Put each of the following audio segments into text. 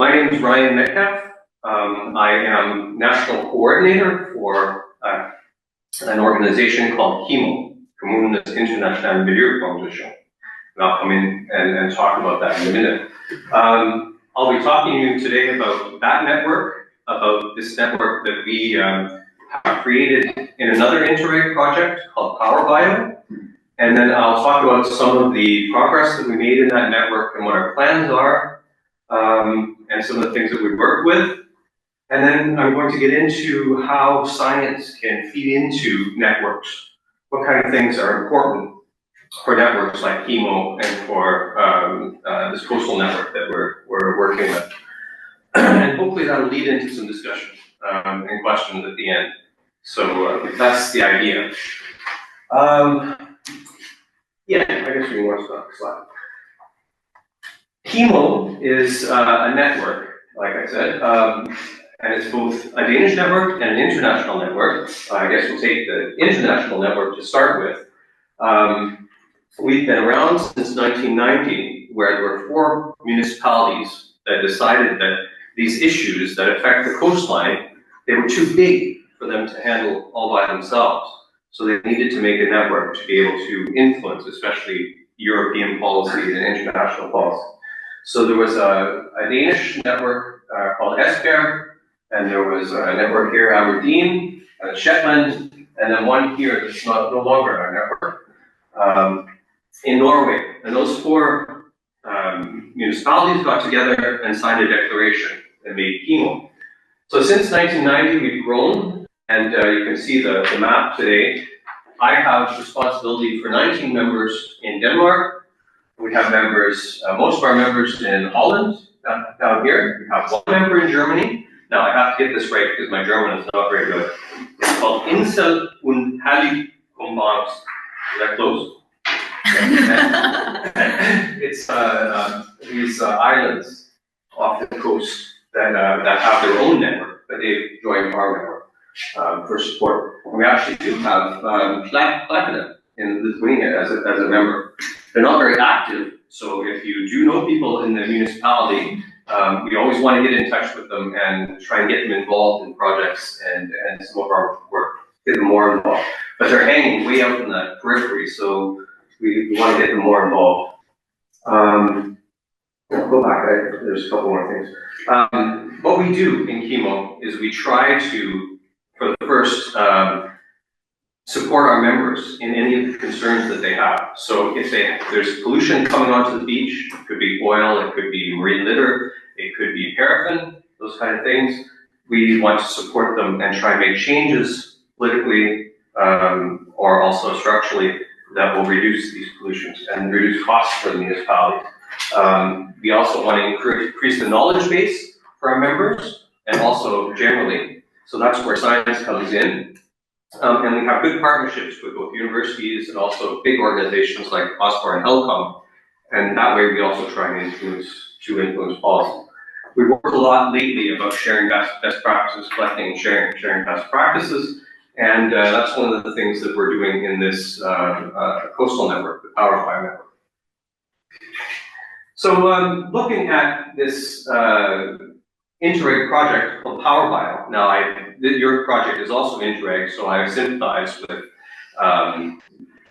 My name is Ryan Metcalfe. I am National Coordinator for an organization called KIMO, Kommunernes Internationale Milieubranche. And I'll come in and talk about that in a minute. I'll be talking to you today about that network, about this network that we have created in another Interreg project called PowerBio. And then I'll talk about some of the progress that we made in that network and what our plans are, and some of the things that we work with. And then I'm going to get into how science can feed into networks. What kind of things are important for networks like KIMO and for this coastal network that we're working with. And hopefully that'll lead into some discussion and questions at the end. So that's the idea. Yeah, I guess we can watch the slide. KIMO is a network, like I said, and it's both a Danish network and an international network. I guess we'll take the international network to start with. We've been around since 1990, where there were 4 municipalities that decided that these issues that affect the coastline, they were too big for them to handle all by themselves. So they needed to make a network to be able to influence, especially European policy and international policy. So there was a Danish network called Esbjerg, and there was a network here, Aberdeen, Shetland, and then one here that's no longer our network in Norway. And those 4 municipalities got together and signed a declaration and made KIMO. So since 1990, we've grown. And you can see the map today. I have responsibility for 19 members in Denmark. We have members, most of our members in Holland, down here. We have 1 member in Germany. Now I have to get this right because my German is not very good. It's called Insel und Heiligtumsland. Is that close? It's these islands off the coast that have their own network, but they've joined our network. For support. We actually do have Platinum in Lithuania as a member. They're not very active, so if you do know people in the municipality, we always want to get in touch with them and try and get them involved in projects and some of our work, get them more involved. But they're hanging way out in the periphery, so we want to get them more involved. I'll go back, there's a couple more things. What we do in KIMO is we try to, for the first, support our members in any of the concerns that they have. So if there's pollution coming onto the beach, it could be oil, it could be marine litter, it could be paraffin, those kind of things, we want to support them and try and make changes politically or also structurally that will reduce these pollutions and reduce costs for the municipalities. We also want to increase the knowledge base for our members and also generally. So that's where science comes in. And we have good partnerships with both universities and also big organizations like OSPAR and HELCOM. And that way we also try and influence policy. We work a lot lately about sharing best practices, collecting and sharing best practices. And that's one of the things that we're doing in this coastal network, the PowerBio network. So looking at this Interreg project called PowerBio. Now, your project is also Interreg, so I sympathize with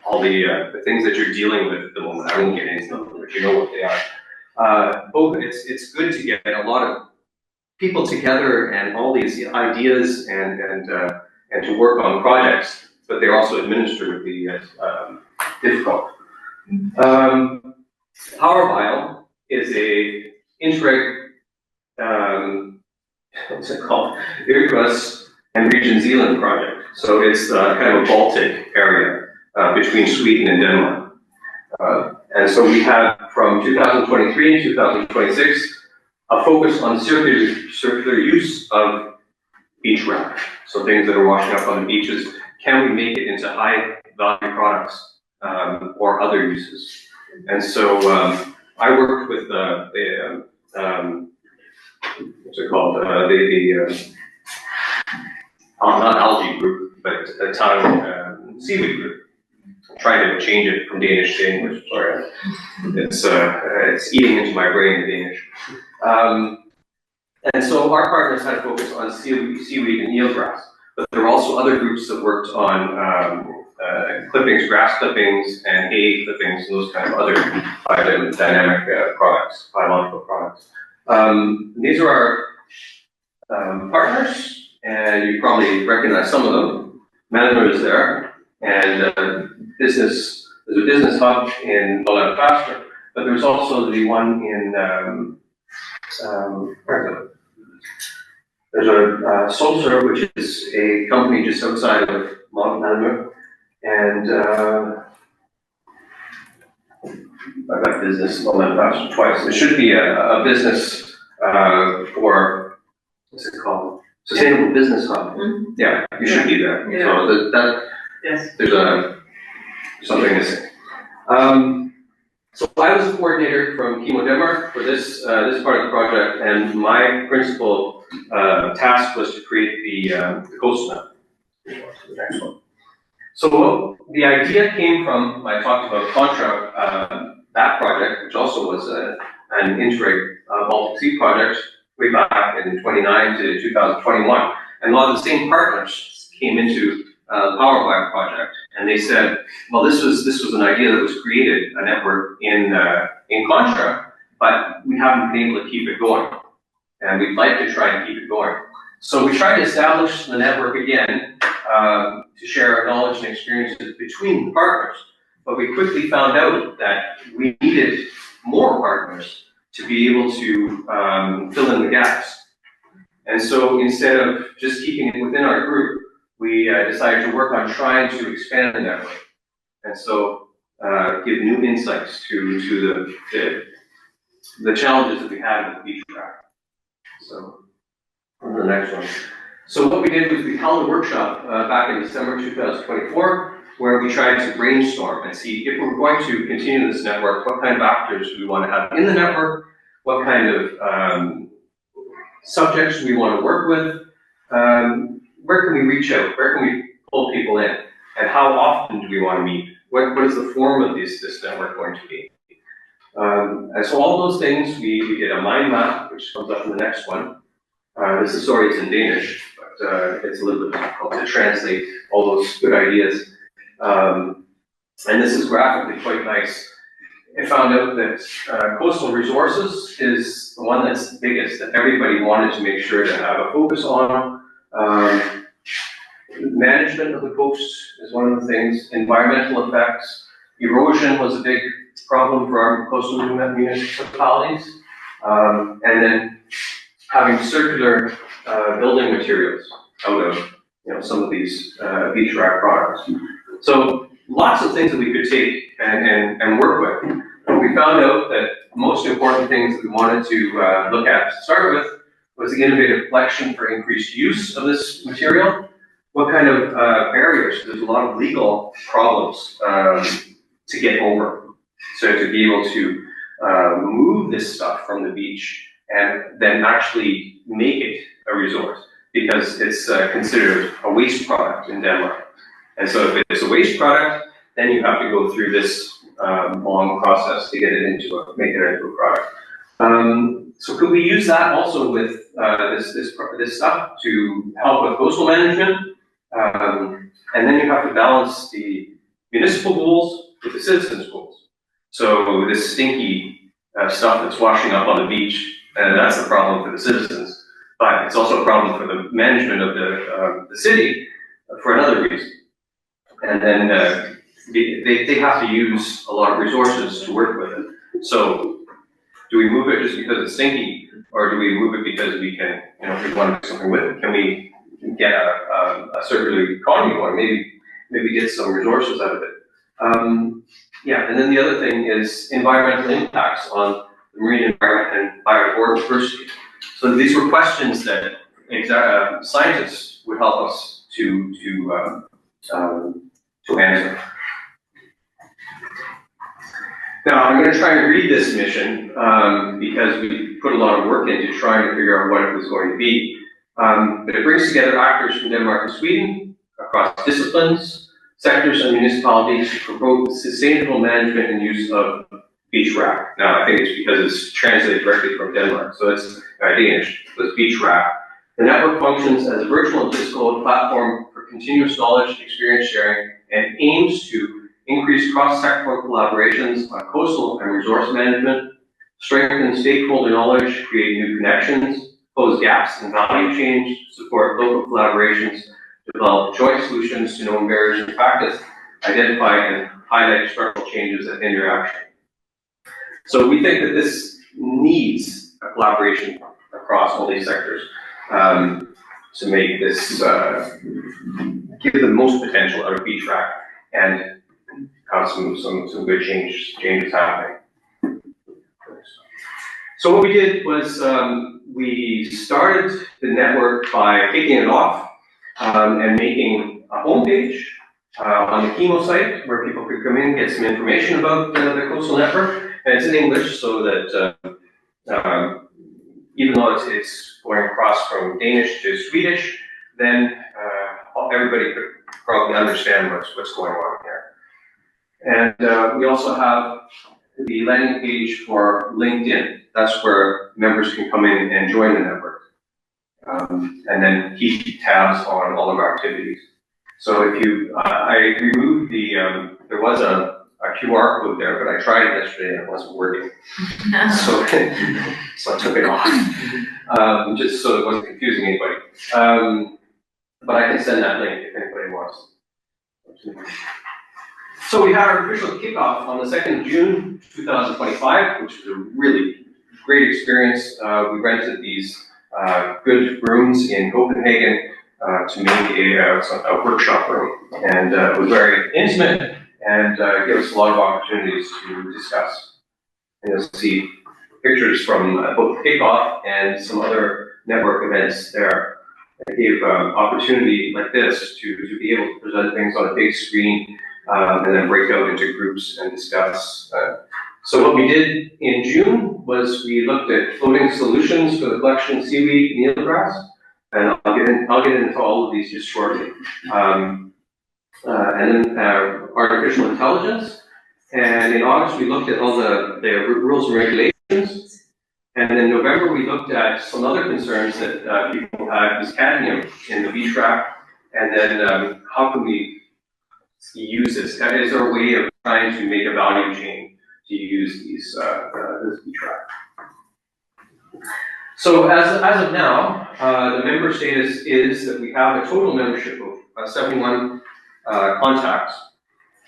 all the things that you're dealing with at the moment. I won't get into them, but you know what they are. It's good to get a lot of people together and all these ideas and to work on projects, but they're also administratively difficult. PowerBio is a Interreg. What's it called? Irkutsk and Region Zealand project. So it's kind of a Baltic area between Sweden and Denmark. And so we have from 2023 and 2026 a focus on circular use of beach wrack. So things that are washing up on the beaches, can we make it into high value products or other uses? And so I worked with what's it called? Not algae group, but a town seaweed group. I'm trying to change it from Danish to English. Sorry, it's eating into my brain in Danish. And so our partners had a focus on seaweed and eelgrass, but there were also other groups that worked on clippings, grass clippings, and hay clippings, and those kind of other biodynamic products, biological products. These are our partners, and you probably recognize some of them. Management is there, and there's a business hub in Faster, but there's also the one in there's a Sulzer, which is a company just outside of Malmö, and I've got business Malmö twice. There should be a business for, what's it called? Sustainable Business Hub. Mm-hmm. Yeah, you should be there. Yeah. So yes. There's something missing. So I was a coordinator from KIMO Denmark for this part of the project, and my principal task was to create the coastal map. The next one. So the idea came from, I talked about Contra, that project, which also was an Interreg Baltic Sea project way back in 2009 to 2021. And a lot of the same partners came into the Power Wire project, and they said, well, this was an idea that was created, a network in Contra, but we haven't been able to keep it going, and we'd like to try and keep it going. So we tried to establish the network again to share our knowledge and experiences between the partners, but we quickly found out that we needed more partners to be able to fill in the gaps. And so instead of just keeping it within our group, we decided to work on trying to expand the network, and so give new insights to the challenges that we had with beach Wrack. So, on to the next one. So what we did was we held a workshop back in December 2024, where we tried to brainstorm and see if we're going to continue this network, what kind of actors do we want to have in the network, what kind of subjects do we want to work with, where can we reach out? Where can we pull people in? And how often do we want to meet? What is the form of this network going to be? And so all those things, we did a mind map, which comes up in the next one. This is, sorry, it's in Danish, but it's a little bit difficult to translate all those good ideas. And this is graphically quite nice. I found out that coastal resources is the one that's the biggest, that everybody wanted to make sure to have a focus on. Management of the coast is one of the things. Environmental effects. Erosion was a big problem for our coastal municipalities. And then having circular building materials out of some of these beach Wrack products. So lots of things that we could take and work with. And we found out that the most important things that we wanted to look at to start with was the innovative collection for increased use of this material. What kind of barriers? There's a lot of legal problems to get over. So to be able to move this stuff from the beach and then actually make it a resource, because it's considered a waste product in Denmark. And so if it's a waste product, then you have to go through this long process to get it make it into a product. So could we use that also with this stuff to help with coastal management? And then you have to balance the municipal goals with the citizens' goals. So this stinky stuff that's washing up on the beach, and that's a problem for the citizens, but it's also a problem for the management of the city for another reason. And then they have to use a lot of resources to work with it. So do we move it just because it's stinky, or do we move it because we can, if we want to do something with it, can we get a circular economy going? Maybe get some resources out of it. Yeah, and then the other thing is environmental impacts on the marine environment and biodiversity. So these were questions that scientists would help us to answer. Now, I'm going to try and read this mission because we put a lot of work into trying to figure out what it was going to be. But it brings together actors from Denmark and Sweden across disciplines, sectors, and municipalities to promote sustainable management and use of beach rack. Now I think it's because it's translated directly from Denmark, so it's Danish, so it's beach rack. The network functions as a virtual and physical platform for continuous knowledge, experience sharing, and aims to increase cross-sectoral collaborations on coastal and resource management, strengthen stakeholder knowledge, create new connections, close gaps in value chain, support local collaborations, develop joint solutions to known barriers in practice, identify and highlight structural changes and interaction. So we think that this needs a collaboration across all these sectors to make this, give the most potential out of beach rack and have some good changes happening. So what we did was we started the network by kicking it off and making a homepage on the KIMO site where people could come in and get some information about the coastal network. And it's in English, so that even though it's going across from Danish to Swedish, then everybody could probably understand what's going on here. And we also have the landing page for LinkedIn. That's where members can come in and join the network. And then keep tabs on all of our activities. So if you, I removed the, there was a QR code there, but I tried it yesterday and it wasn't working. So I took it off, just so it wasn't confusing anybody. But I can send that link if anybody wants. So we had our official kickoff on the 2nd of June, 2025, which was a really great experience. We rented these good rooms in Copenhagen to make a workshop room. And it was very intimate and gave us a lot of opportunities to discuss. And you'll see pictures from both the kickoff and some other network events there. It gave opportunity like this to be able to present things on a big screen and then break out into groups and discuss. So what we did in June was we looked at floating solutions for the collection of seaweed and eelgrass, and I'll get into all of these just shortly. And then artificial intelligence, and in August we looked at all the rules and regulations, and in November we looked at some other concerns that people had, was cadmium in the beach rack, and then how can we use this? Is there a way of trying to make a value chain to use these this beach rack? So as of now, the member status is that we have a total membership of 71 contacts,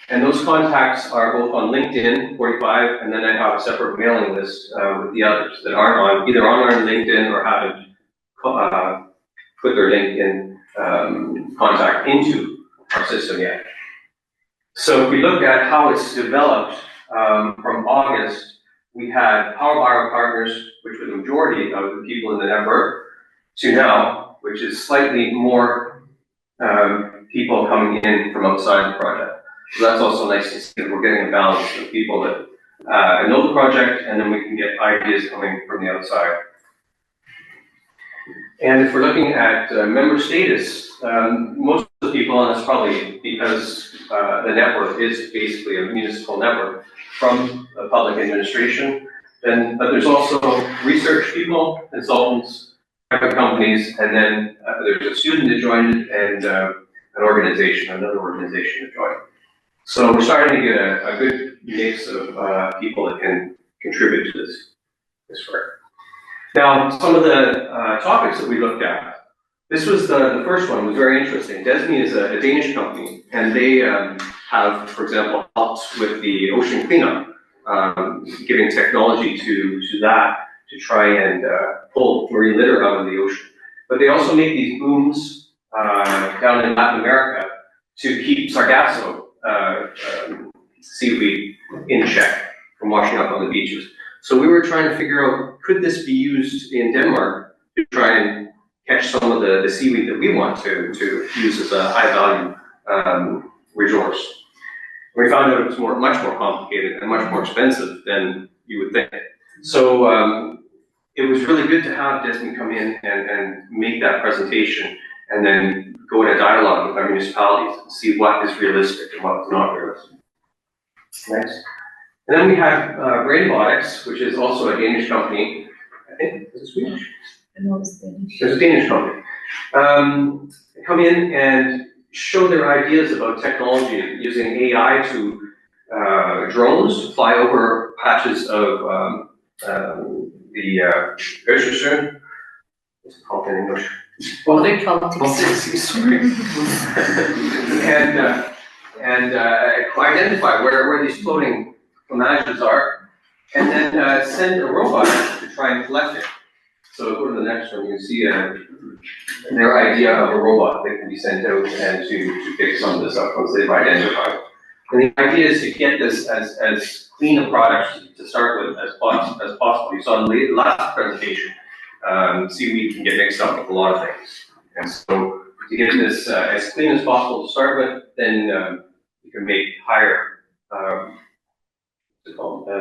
and those contacts are both on LinkedIn, 45, and then I have a separate mailing list with the others that aren't either on our LinkedIn or haven't put their LinkedIn contact into our system yet. So if we look at how it's developed from August, we had Power Bio partners, which were the majority of the people in the network, to now, which is slightly more people coming in from outside the project. So that's also nice to see that we're getting a balance of people that know the project, and then we can get ideas coming from the outside. And if we're looking at member status, most of the people, and that's probably because the network is basically a municipal network from the public administration, but there's also research people, consultants, private companies, and then there's a student that joined and another organization that joined. So we're starting to get a good mix of people that can contribute to this work. Now, some of the topics that we looked at. This was the first one, was very interesting. DESME is a Danish company, and they have, for example, helped with the ocean cleanup, giving technology to that to try and pull marine litter out of the ocean. But they also make these booms down in Latin America to keep sargasso seaweed in check from washing up on the beaches. So we were trying to figure out, could this be used in Denmark to try and catch some of the seaweed that we want to use as a high value resource. We found out it was much more complicated and much more expensive than you would think. So it was really good to have DESME come in and make that presentation, and then go in a dialogue with our municipalities and see what is realistic and what is not realistic. Next. And then we have Brainbotics, which is also a Danish company. I think, is it Swedish? No, it's Danish. There's a Danish company. Come in and show their ideas about technology using AI to drones to fly over patches of the Östersjön. What's it called in English? Baltic. Sorry. and identify where these floating images are, and then send a robot to try and collect it. So go to the next one. You can see their idea of a robot that can be sent out and to pick some of this up once they've identified. And the idea is to get this as clean a product to start with as possible. You saw in the last presentation, seaweed can get mixed up with a lot of things. And so to get this as clean as possible to start with, then you can make higher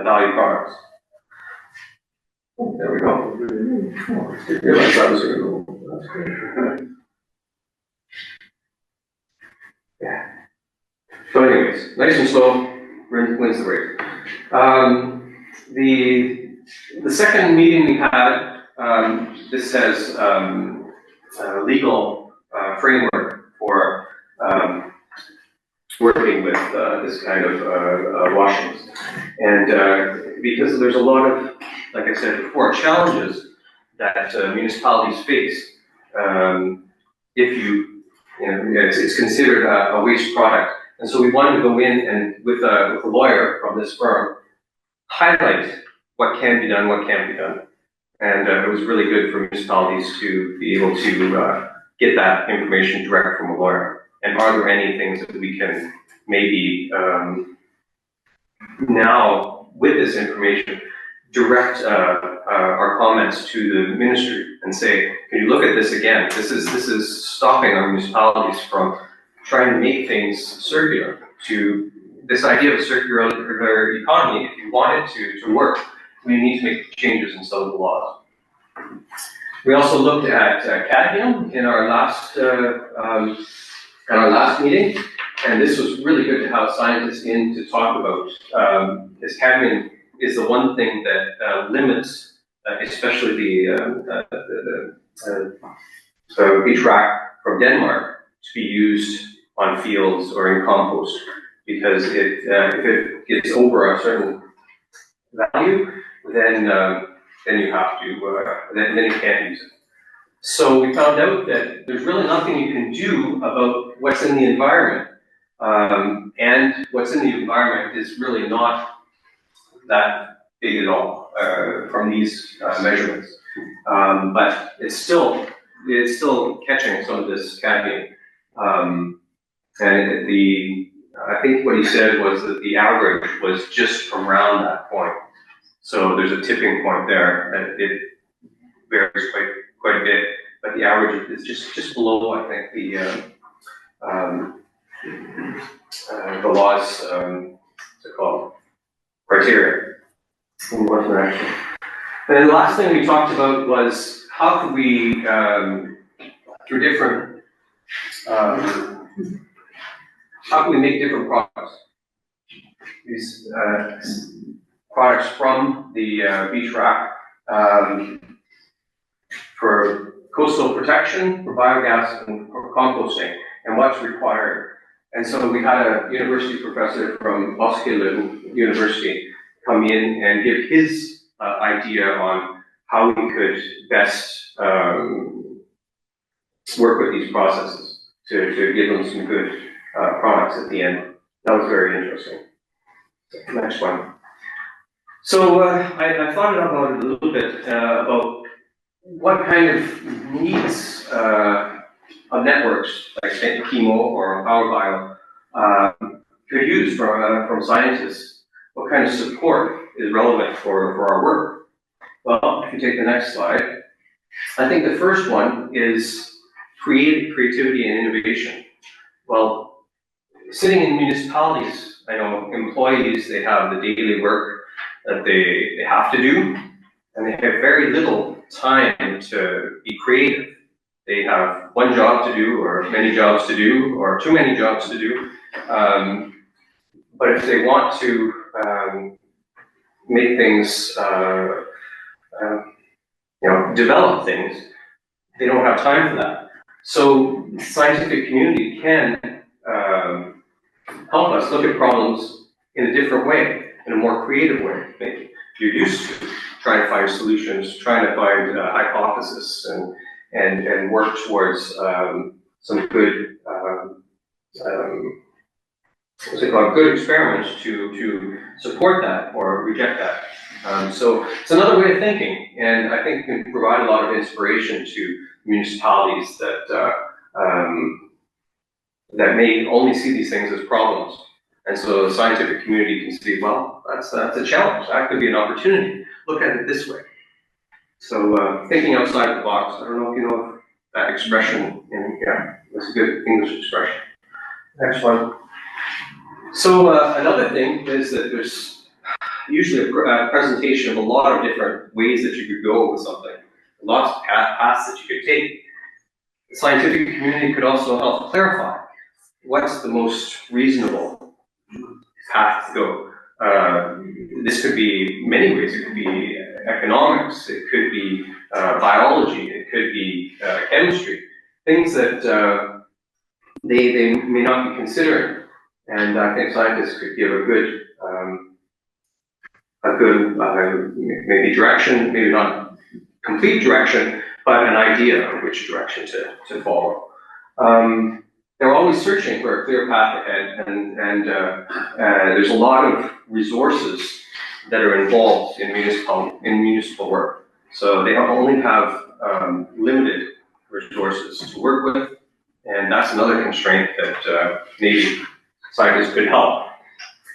value products. There we go. Didn't realize that was going to go. That's great. Yeah. So anyways, nice and slow, wins the race. The second meeting we had, this has legal framework for working with this kind of washings. And because there's a lot of, like I said before, challenges that municipalities face if it's considered a waste product. And so we wanted to go in and with a lawyer from this firm, highlight what can be done, what can't be done. And it was really good for municipalities to be able to get that information direct from a lawyer. And are there any things that we can maybe now, with this information, direct our comments to the ministry and say, can you look at this again? This is stopping our municipalities from trying to make things circular. To this idea of a circular economy, if you want it to work, we need to make changes in some of the laws. We also looked at cadmium in our last meeting, and this was really good to have scientists in to talk about, because cadmium is the one thing that limits, especially the beach wrack from Denmark, to be used on fields or in compost, because if it gets over a certain value, then you have to then you can't use it. So we found out that there's really nothing you can do about what's in the environment, and what's in the environment is really not that big at all from these measurements, but it's still catching some of this cadmium, and I think what he said was that the average was just around that point. So there's a tipping point there, and it varies quite a bit, but the average is just below, I think, the law's what's it called, criteria. We'll move on to the next one. And then the last thing we talked about was how could we, through different, how can we make different products? These products from the beach wrack for coastal protection, for biogas, and for composting, and what's required. And so we had a university professor from Roskilde University come in and give his idea on how we could best work with these processes to give them some good products at the end. That was very interesting. Next one. So I thought about it a little bit about what kind of needs of networks like KIMO or PowerBio could use from scientists. What kind of support is relevant for our work? Well, if you take the next slide, I think the first one is creativity and innovation. Well, sitting in municipalities, I know employees, they have the daily work that they have to do, and they have very little time to be creative. They have one job to do, or many jobs to do, or too many jobs to do. But if they want to make things, develop things, they don't have time for that. So the scientific community can help us look at problems in a different way, in a more creative way. Maybe you're used to trying to find solutions, trying to find hypotheses, and work towards some good good experiments to support that or reject that. So it's another way of thinking, and I think can provide a lot of inspiration to municipalities that that may only see these things as problems. And so the scientific community can see, well, that's a challenge. That could be an opportunity. Look at it this way. So thinking outside the box. I don't know if you know that expression. It's a good English expression. Next one. So another thing is that there's usually a presentation of a lot of different ways that you could go with something, lots of paths that you could take. The scientific community could also help clarify what's the most reasonable path to go. This could be many ways. It could be economics, it could be biology, it could be chemistry, things that they may not be considering. And I think scientists could give a good maybe direction, maybe not complete direction, but an idea of which direction to follow. They're always searching for a clear path ahead, and there's a lot of resources that are involved in municipal work. So they only have limited resources to work with, and that's another constraint that maybe scientists could help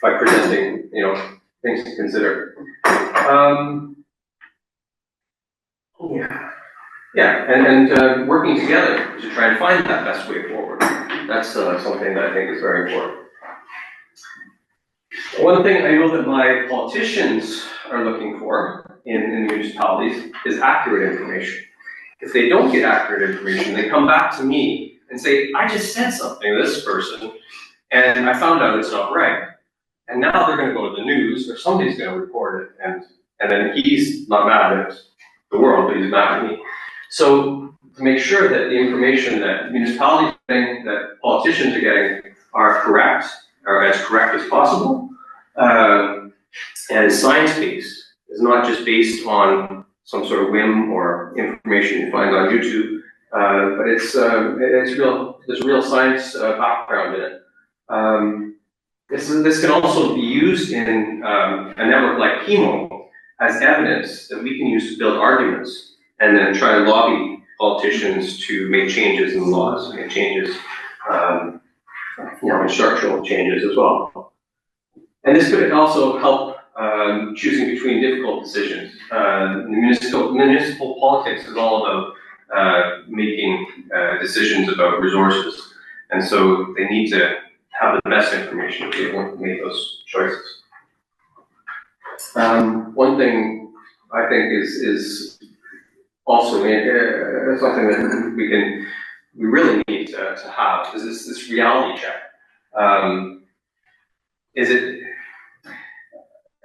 by presenting, things to consider. And working together to try and find that best way forward. That's something that I think is very important. One thing I know that my politicians are looking for in municipalities is accurate information. If they don't get accurate information, they come back to me and say, I just said something to this person, and I found out it's not right. And now they're going to go to the news, or somebody's going to report it, and then he's not mad at the world, but he's mad at me. So to make sure that the information that municipalities are getting, that politicians are getting, are correct, or as correct as possible, and science-based, is not just based on some sort of whim or information you find on YouTube, but it's real. There's real science background in it. This can also be used in a network like KIMO as evidence that we can use to build arguments and then try to lobby politicians to make changes in the laws, make changes, in structural changes as well. And this could also help choosing between difficult decisions. Municipal politics is all about making decisions about resources, and so they need to have the best information to be able to make those choices. One thing I think is also something that we really need to have is this reality check.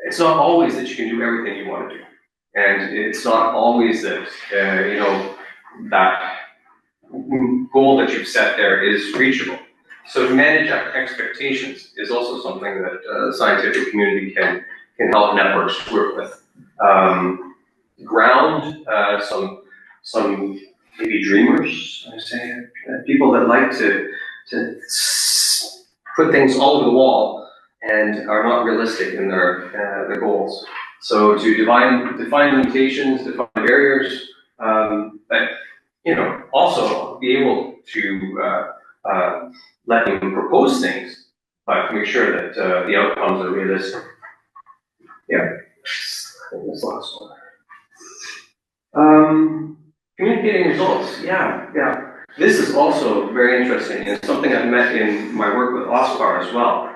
It's not always that you can do everything you want to do, and it's not always that that goal that you've set there is reachable. So to manage expectations is also something that the scientific community can help networks work with. Ground some maybe dreamers, I say, people that like to put things all over the wall and are not realistic in their goals. So to define limitations, define barriers, but also be able to let them propose things, but make sure that the outcomes are realistic. Yeah, I think that's the last one. Communicating results, yeah. This is also very interesting, and something I've met in my work with OSPAR as well.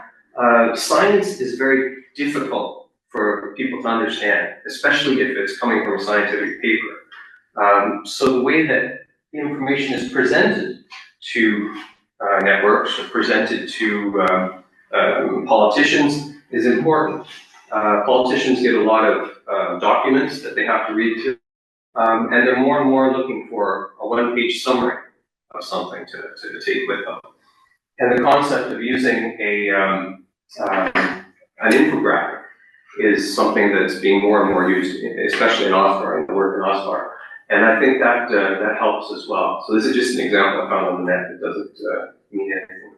Science is very difficult for people to understand, especially if it's coming from a scientific paper. So the way that the information is presented to networks or presented to politicians is important. Politicians get a lot of documents that they have to read through, and they're more and more looking for a one-page summary of something to take with them. And the concept of using an infographic is something that's being more and more used, especially in OSPAR and the work in OSPAR. And I think that that helps as well. So this is just an example I found on the net. It doesn't mean anything.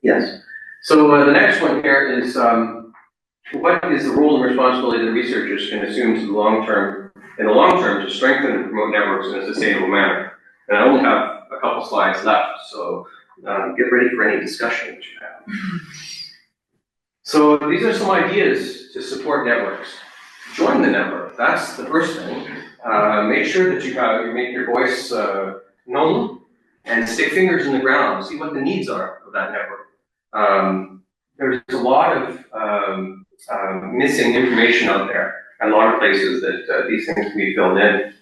Yes. So the next one here is what is the role and responsibility that researchers can assume in the long term to strengthen and promote networks in a sustainable manner? And I only have a couple slides left, so get ready for any discussion that you have. So these are some ideas to support networks. Join the network. That's the first thing. Make sure that you make your voice known, and stick fingers in the ground. See what the needs are of that network. There's a lot of missing information out there, and a lot of places that these things can be filled in.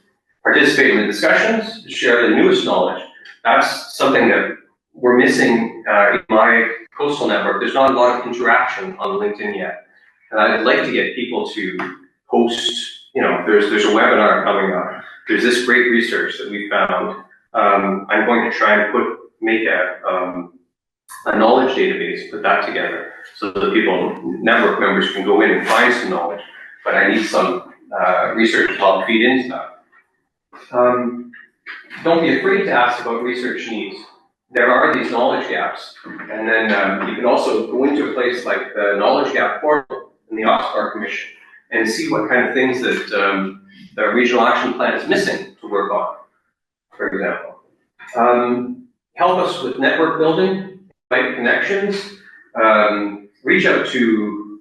Participate in the discussions. Share the newest knowledge. That's something that we're missing in my coastal network. There's not a lot of interaction on LinkedIn yet. And I'd like to get people to post, there's a webinar coming up. There's this great research that we found. I'm going to try and make a knowledge database, put that together so that network members can go in and find some knowledge. But I need some research to help feed into that. Don't be afraid to ask about research needs. There are these knowledge gaps, and then you can also go into a place like the Knowledge Gap Portal in the OSPAR Commission and see what kind of things that the Regional Action Plan is missing to work on, for example. Help us with network building, make connections, reach out to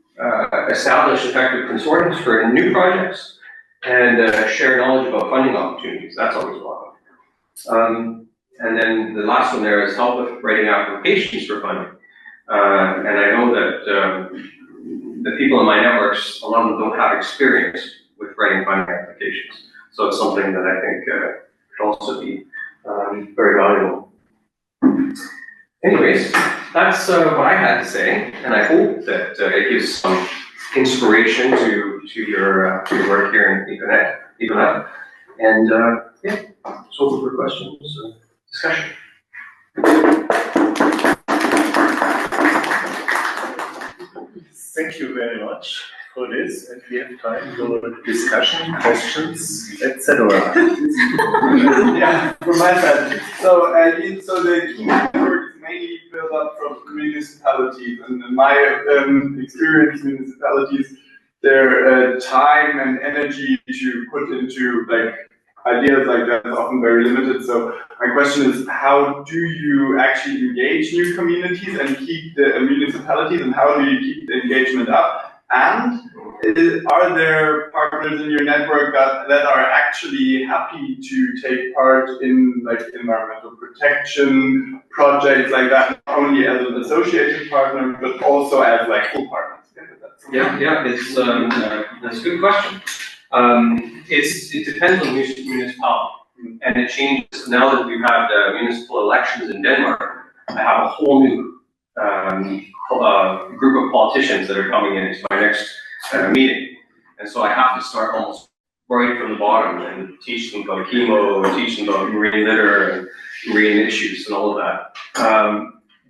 establish effective consortiums for new projects, and share knowledge about funding opportunities. That's always welcome. And then the last one there is help with writing applications for funding. And I know that the people in my networks, a lot of them don't have experience with writing funding applications. So it's something that I think could also be very valuable. Anyways, that's what I had to say, and I hope that it gives some inspiration to your work here in ECONUT. And yeah, it's open for questions. Discussion. Thank you very much for this, and we have time for discussion, questions, etc. Yeah, from my side. So the KIMO network is mainly built up from municipalities, and in my experience, municipalities, their time and energy to put into ideas like that is often very limited. So my question is, how do you actually engage new communities and keep the municipalities, and how do you keep the engagement up? And are there partners in your network that are actually happy to take part in environmental protection projects like that, not only as an associated partner, but also as full partners? Yeah, that's a good question. It depends on the municipality, and it changes. Now that we've had municipal elections in Denmark, I have a whole new group of politicians that are coming into my next meeting, and so I have to start almost right from the bottom and teach them about KIMO, and teach them about marine litter and marine issues and all of that.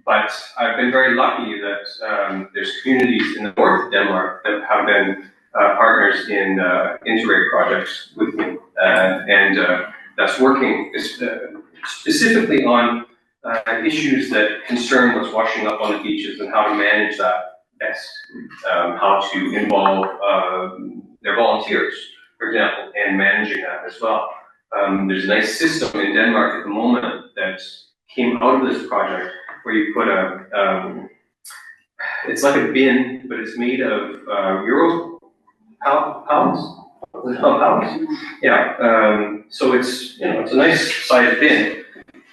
But I've been very lucky that there's communities in the north of Denmark that have been partners in Interreg projects with me, and that's working specifically on issues that concern what's washing up on the beaches and how to manage that best, how to involve their volunteers, for example, and managing that as well. There's a nice system in Denmark at the moment that came out of this project where you put it's like a bin, but it's made of pounds? Yeah, so it's a nice sized bin,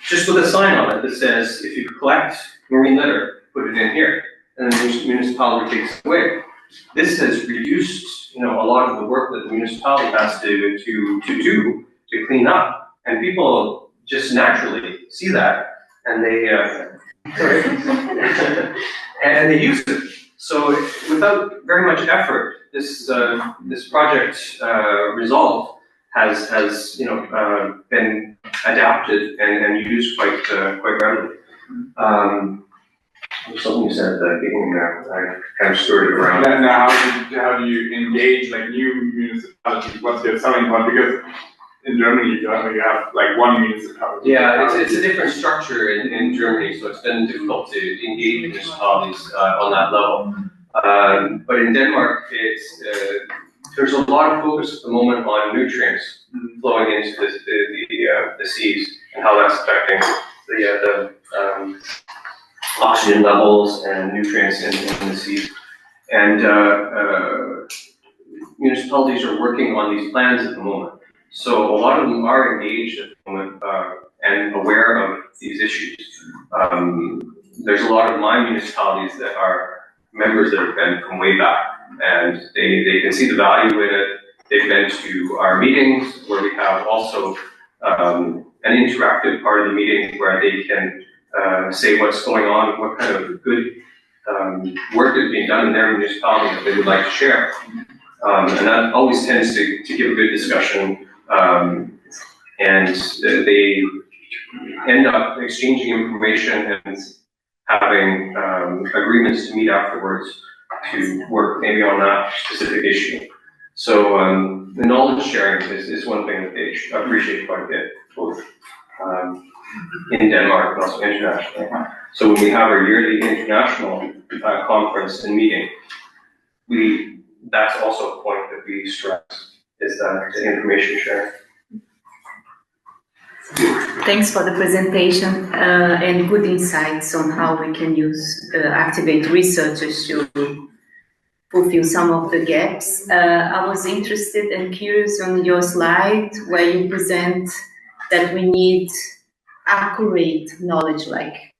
just with a sign on it that says, if you collect marine litter, put it in here, and then the municipality takes it away. This has reduced, a lot of the work that the municipality has to do to clean up, and people just naturally see that, and they and they use it. So without very much effort, this project result has been adapted and used quite readily. Something you said at the beginning there, I kind of stirred it around. Now, how do you engage like new municipalities? What's their selling point? Because in Germany, you have like one municipality. Yeah, it's a different structure in Germany, so it's been difficult to engage municipalities on that level. But in Denmark, there's a lot of focus at the moment on nutrients flowing into the seas and how that's affecting the oxygen levels and nutrients in the seas. And municipalities are working on these plans at the moment. So a lot of them are engaged at the moment and aware of these issues. There's a lot of my municipalities that are members that have been from way back, and they can see the value in it. They've been to our meetings where we have also an interactive part of the meeting where they can say what's going on, what kind of good work is being done in their municipality that they would like to share. And that always tends to give a good discussion, and they end up exchanging information and having agreements to meet afterwards to work maybe on that specific issue. So the knowledge sharing is one thing that they appreciate quite a bit, both in Denmark and also internationally. So when we have our yearly international conference and meeting, that's also a point that we stress, is that the information sharing. Thanks for the presentation and good insights on how we can activate researchers to fulfill some of the gaps. I was interested and curious on your slide where you present that we need accurate knowledge, like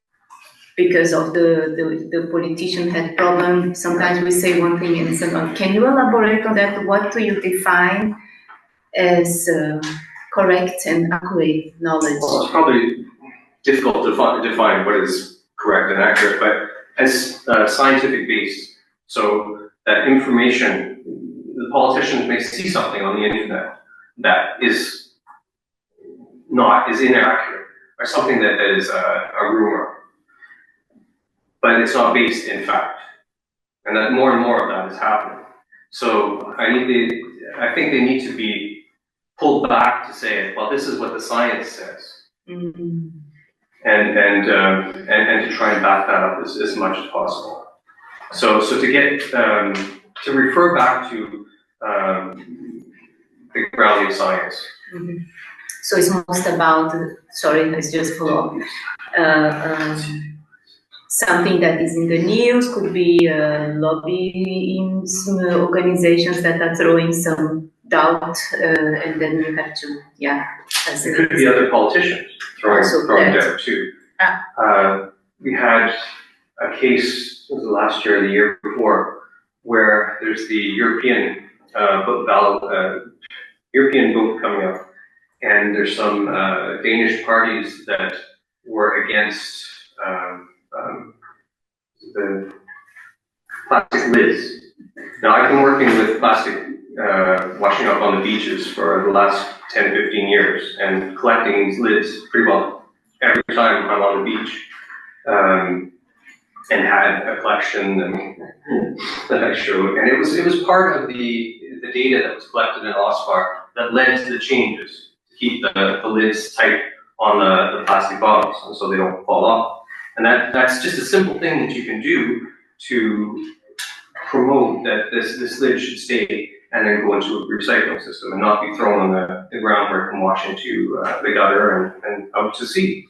because of the politician had problem. Sometimes we say one thing and second. Can you elaborate on that? What do you define as correct and accurate knowledge? Well, it's probably difficult to define what is correct and accurate, but as scientific based, so that information, the politicians may see something on the internet that is inaccurate, or something that is a rumor, but it's not based in fact, and that more and more of that is happening. So I think they need to be pulled back to say, well, this is what the science says, and to try and back that up as much as possible. So to get to refer back to the grounding science. Mm-hmm. So it's most about, sorry, let's just follow up. Something that is in the news, could be lobbying organizations that are throwing some doubt, and then you have to, It could be other politicians throwing doubt too. We had a case, was it last year or the year before, where there's the European European vote coming up, and there's some Danish parties that were against the plastic lids. Now, I've been working with plastic washing up on the beaches for the last 10, 15 years and collecting these lids pretty well every time I'm on the beach. And had a collection that I showed, and it was part of the data that was collected in OSPAR that led to the changes to keep the lids tight on the plastic bottles, and so they don't fall off. And that's just a simple thing that you can do to promote that this lid should stay and then go into a recycling system and not be thrown on the ground where it can wash into the gutter and out to sea.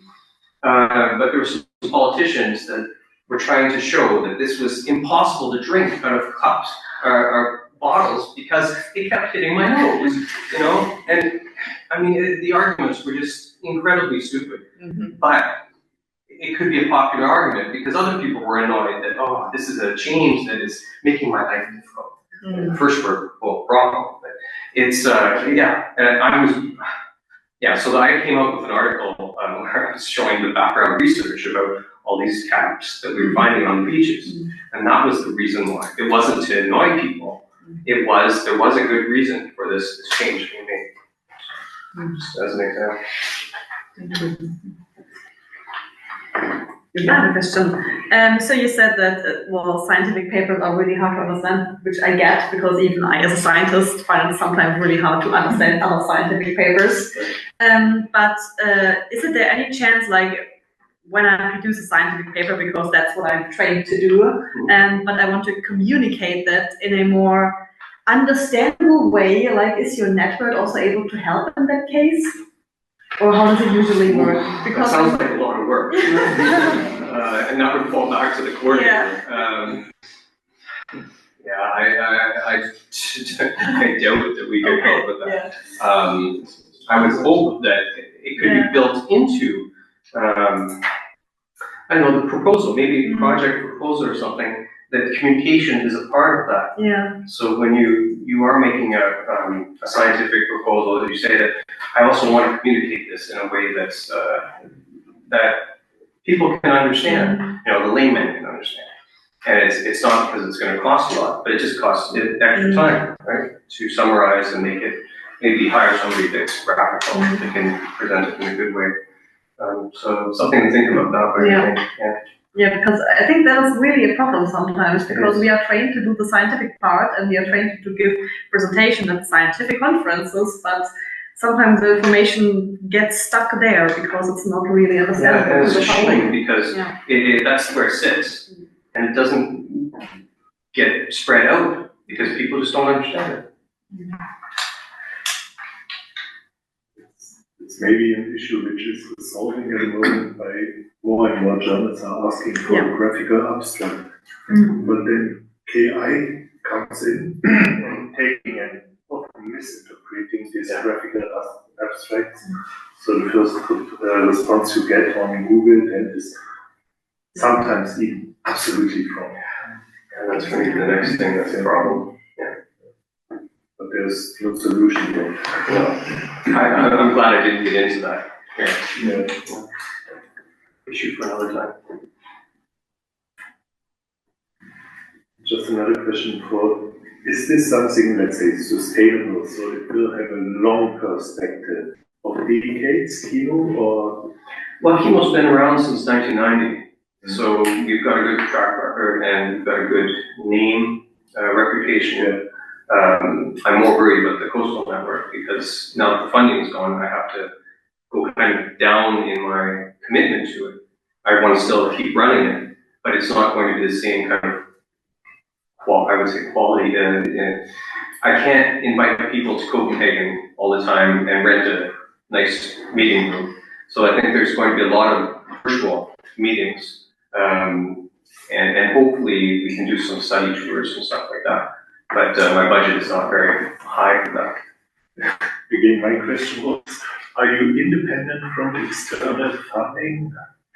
But there were some politicians that were trying to show that this was impossible to drink out of cups or bottles because it kept hitting my nose, and I mean, the arguments were just incredibly stupid. Mm-hmm. But it could be a popular argument because other people were annoyed that, oh, this is a change that is making my life difficult. Mm-hmm. First word, wrong, but it's, and so I came up with an article where I was showing the background research about all these caps that we were finding on the beaches. And that was the reason why. It wasn't to annoy people. There was a good reason for this change being made. Just as an example. I have a question. So you said that, well, scientific papers are really hard to understand, which I get, because even I, as a scientist, find it sometimes really hard to understand other scientific papers. But isn't there any chance, like, when I produce a scientific paper, because that's what I'm trained to do, but I want to communicate that in a more understandable way, like, is your network also able to help in that case? Or how does it usually work? Because that sounds like a lot of work. And that would fall back to the coordinator. I doubt that we could help with that. I would hope that it could be built into, I don't know, the proposal, maybe a project proposal or something, that communication is a part of that. Yeah. So when you are making a scientific proposal, you say that I also want to communicate this in a way that's that people can understand, you know, the layman can understand. And it's not because it's going to cost a lot, but it just costs extra time, right? To summarize and make it, maybe hire somebody that's graphical, that can present it in a good way. So something to think about that way. Yeah, because I think that's really a problem sometimes, because we are trained to do the scientific part and we are trained to give presentation at scientific conferences, but sometimes the information gets stuck there because it's not really understandable. Yeah, and it's a shame because that's where it sits, and it doesn't get spread out because people just don't understand it. It's maybe an issue which is solving at the moment by more and more journals are asking for a graphical abstract. But then KI comes in and taking and often misinterpreting these graphical abstracts. So the first response you get on Google then is sometimes even absolutely wrong. And that's really the next thing that's a problem. But there's no solution yet. I'm glad I didn't get into that. Issue for another time. Just another question is this something, let's say, sustainable, so it will have a long perspective of decades, KIMO, or? Well, KIMO's been around since 1990, so we've got a good track record and we've got a good name, reputation. I'm more worried about the coastal network because now that the funding's gone, I have to go kind of down in my commitment to it. I want to still keep running it, but it's not going to be the same kind of, I would say, quality. I can't invite people to Copenhagen all the time and rent a nice meeting room. So I think there's going to be a lot of virtual meetings, and hopefully we can do some study tours and stuff like that. But my budget is not very high for that. Again, my question was, are you independent from external funding?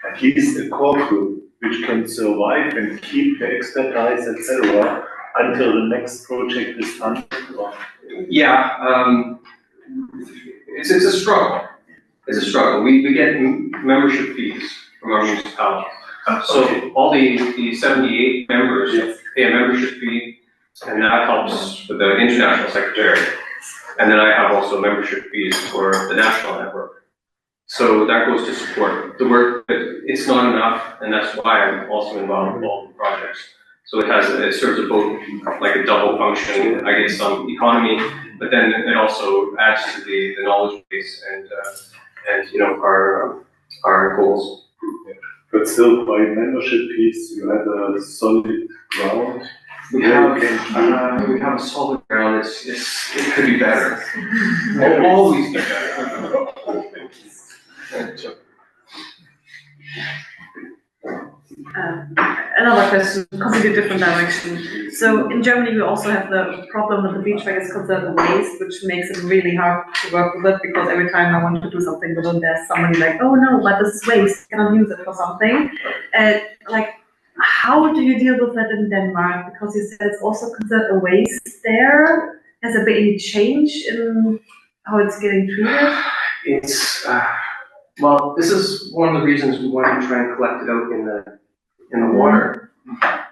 At least a core group which can survive and keep the expertise, etc., until the next project is funded? Yeah, it's a struggle. It's a struggle. We get membership fees from our municipality. So all the 78 members pay a membership fee, and that helps with the international secretariat. And then I have also membership fees for the national network. So that goes to support the work, but it's not enough, and that's why I'm also involved in all the projects. So it serves both like a double function. I get some economy, but then it also adds to the knowledge base and you know our goals. But still, by membership fees, you have a solid ground. We have a solid ground. It could be better. Will always be better. Another question, completely different direction. So in Germany, we also have the problem that the beach wrack is considered a waste, which makes it really hard to work with it because every time I want to do something with it, there's somebody like, oh no, but this is waste, I cannot use it for something. Like, how do you deal with that in Denmark? Because you said it's also considered a waste there. Has there been any change in how it's getting treated? Well, this is one of the reasons we want to try and collect it out in the water,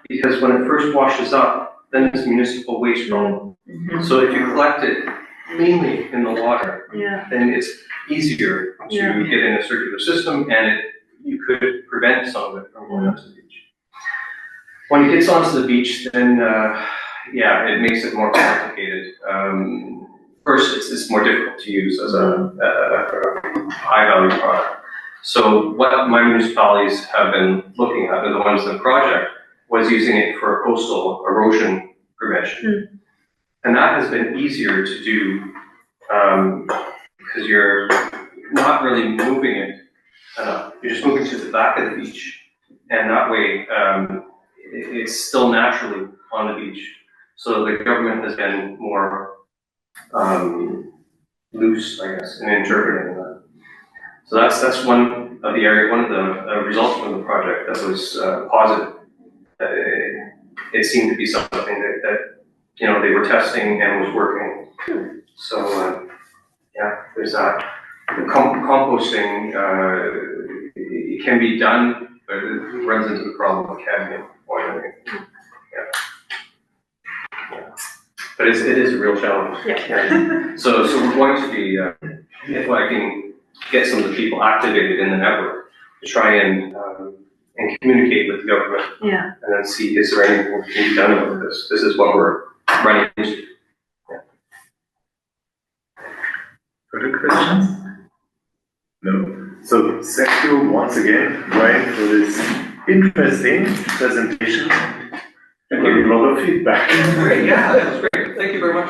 because when it first washes up, then it's municipal waste problem. So if you collect it mainly in the water, then it's easier to get in a circular system, and you could prevent some of it from going onto the beach. When it gets onto the beach, then it makes it more complicated. First, it's more difficult to use as a high-value product. So what my municipalities have been looking at, are the ones in the project, was using it for coastal erosion prevention. And that has been easier to do because you're not really moving it enough. You're just moving to the back of the beach. And that way, it's still naturally on the beach. So the government has been more loose, I guess, in interpreting that. So that's one of the results from the project that was positive. It seemed to be something that they were testing and was working. So there's that. The composting, it can be done, but it runs into the problem of cadmium poisoning. But it is a real challenge. So we're going to be, if I can get some of the people activated in the network to try and communicate with the government, and then see, is there anything that can be done about this? This is what we're running into. Further questions? No. So thank you once again, Brian, for this interesting presentation. And a lot of feedback. Great, that was great. Thank you very much.